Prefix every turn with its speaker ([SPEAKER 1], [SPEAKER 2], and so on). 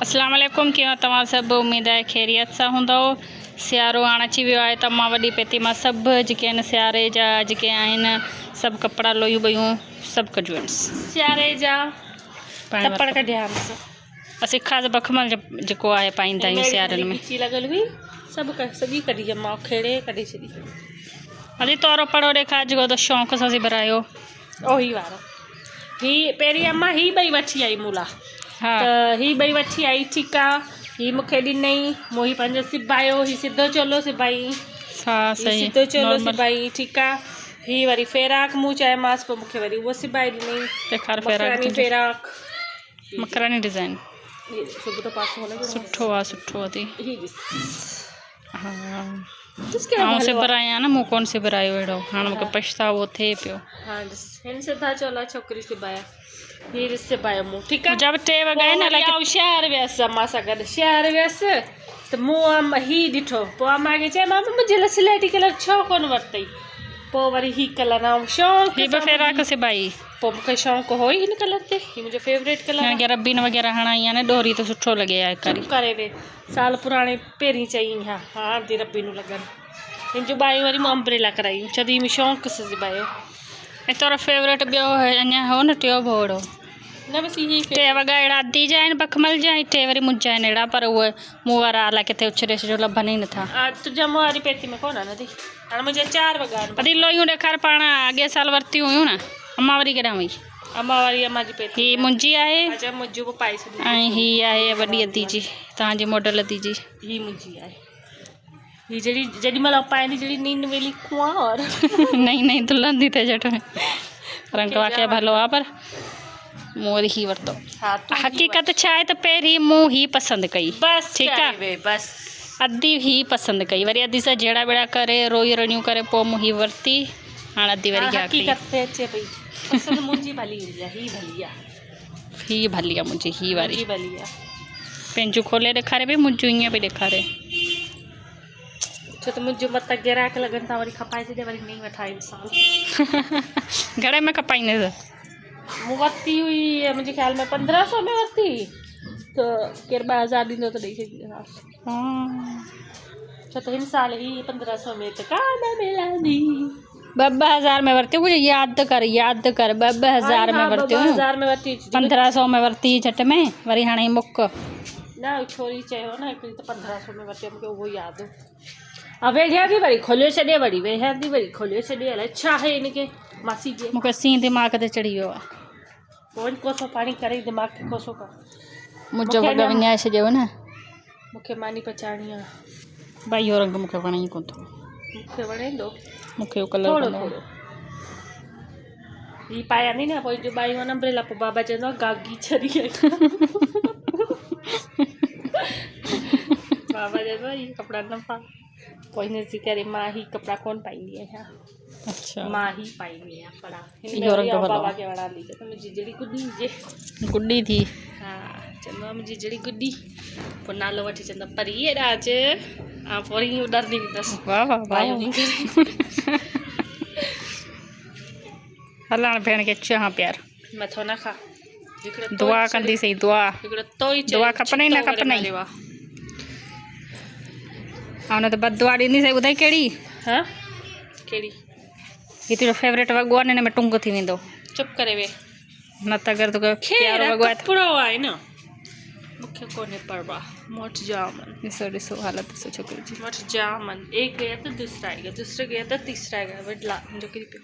[SPEAKER 1] अस्सलाम वालेकुम कीअं तव्हां सभु उम्मीद आहे ख़ैरियत सां हूंदव। सियारो हाणे अची वियो आहे त मां वॾी पेती मां सभु जेके आहिनि सियारे जा जेके आहिनि सभु कपिड़ा लोयूं वयूं सभु कढियूं आहिनि सियारे जा तपड़ कढिया असीं ख़ासि बखमल जेको आहे पाईंदा आहियूं सियारनि में लॻल हुई सभु सॼी कढी मां खेड़े कढी छॾी। अॼु तौर पड़ो ॾेखार जेको त शौक़ु सां सिबरायो ओही वारो ही पहिरीं अम्मा ही ॿई वठी आई मूला हाँ त ही ॿई वठी आई ठीकु आहे। ही मूंखे ॾिनई मूं ही पंहिंजो सिबायो ही सिधो चोलो सिबाई हाँ सही सिधो चोलो सिबाई ठीकु आहे। ही वरी फेराक मूं चयोमांसि पोइ मूंखे वरी उहो सिबाए ॾिनई ॾेखार फेराक मकरानी डिज़ाइन सुठो आहे सुठो आहे हाँ सिबराया न मूं कोन सिबरायो अहिड़ो हाणे मूंखे पछतावो थिए पियो। हाँ हिन सिधा चोला छोकिरी सिबाया हीअ सिबायो मूं ठीकु आहे। जब टे वॻा न लॻे शहर वियसि अम्मा सां गॾु शहर वियसि त मूं ही ॾिठो पोइ अम्मा खे चयो मां मुंहिंजे लाइ स्लेटी कलर छो कोन वरितई पोइ वरी ही कलर ऐं शौक़ु ही फेराक सिबाई पोइ मूंखे शौक़ु हो ई हिन कलर ते ही मुंहिंजो फेवरेट कलर रबीन वग़ैरह हणाई आहे न ॾोरी त सुठो लॻे आहे करे वे साल पुराणे पहिरीं चई हा हाणे थी रबीनूं लॻनि हिन जूं ॿाहियूं वरी मां अम्ब्रेला करायूं जॾहिं बि शौक़ु सां सिबायो ऐं तोरो फेवरेट ॿियो अञा हो न टियों भोड़ो न बसि इहे टे वॻा अहिड़ा अदी जा आहिनि बखमल जा ऐं टे वरी मुंहिंजा आहिनि अहिड़ा पर उहे मूं वारा अलाए किथे उछरे जो लभनि ई नथा। तुंहिंजा मूं वारी पेती में कोन आहिनि हाणे मुंहिंजा 4 वॻा आहिनि अदी लोयूं ॾेखार पाण अॻे साल वरिती हुयूं न अम्मा वरी केॾां वई अम्मा वारी अम्मा जी पेती ही मुंहिंजी आहे अच्छा मुंहिंजो बि पाए छॾी ऐं हीअ आहे वॾी अदी जी तव्हांजी मॉडल अदी जी ही मुंहिंजी आहे ही जहिड़ी जेॾी महिल पाईंदी जहिड़ी नींद वेली खुआ और नई नई दुल्हन थी थिए झट में रंग वाक़ई भलो आहे पर मूं वरी ही वरितो हक़ीक़त छा आहे त पहिरीं मूं ही पसंदि कई बसि ठीकु आहे बसि अदी ही पसंदि कई वरी अदी सां जहिड़ा बेड़ा करे रोई रड़ियूं करे पोइ मूं ही वरिती हाणे अदी वरी हक़ीक़त ते अचे पई पसंदि मुंहिंजी भली आहे ही भली आहे मुंहिंजी ही वारी भली आहे पंहिंजूं खोले ॾेखारे पई मुंहिंजूं ईअं पई ॾेखारे छो त मुंहिंजो मत गिराक लॻनि था वरी खपाए छॾे वरी नहीं वठाए इंसान घणे में खपाईंदे मूं वरिती हुई मुंहिंजे ख़्याल में 1500 में वरिती त केरु 2000 ॾींदो त ॾेई छॾींदासीं छो त हिन साल ही 1500 में त कान मिलंदी 2000 में वरिती मुझे यादि कर 2000 में वरिती 2000 में वरिती 1500 में वरिती झट में वरी हाणे मुक न छोरी चयो न हिकिड़ी त 1500 में वरिती मूंखे उहो यादि वेझा थी वरी खोलियो छॾे वरी वेझा थी वरी खोलियो छॾे अलाए छा आहे हिनखे मासी जी मूंखे सीं दिमाग़ ते चढ़ी वियो आहे पोइ कोसो पाणी करे दिमाग़ खे कोसो कर मुंहिंजो वॻा विञाए छॾियो न मूंखे मानी पचाइणी आहे भाई इहो रंग मूंखे वणे ई कोन थो मूंखे वणे थो मूंखे इहो कलर थोरो ही पाया नी न पोइ जो ॿाहियूं आहिनि अम्ब्रेला पोइ बाबा चवंदो आहे गागी छॾी बाबा चवंदो आहे हीअ कपिड़ा न पा पोइ हिन करे मां ही कपिड़ा कोन पाईंदी आहियां अच्छा मां ही पाईंदी आहियां कपिड़ा इहो रंग बाबा खे वणंदी त मुंहिंजी जहिड़ी गुॾी हुजे गुॾी थी हा चवंदो आहे मुंहिंजी जहिड़ी गुॾी पोइ नालो वठी चवंदो परी राज ऐं पोइ हीअं डरंदी वेंदसि वाह वाह वाह हलण भेण खे चाह प्यार मथो न खा दुआ कंदी सही दुआ खपनि न खपनि ऐं न त बदुआ ॾींदी सही ॿुधाई कहिड़ी हा कहिड़ी हीअ तुंहिंजो फेवरेट वॻो आहे न हिन में टुंग थी वेंदो चुप करे वे न त अगरि तोखे प्यारो वॻो आहे कपिड़ो आहे न मूंखे कोन्हे परवाह मोट जाम ॾिसो हालत ॾिसो छोकिरी जी मोट जाम एक गया तो दूसरा आएगा दूसरा गया तो तीसरा आएगा वडला जो किरी पियो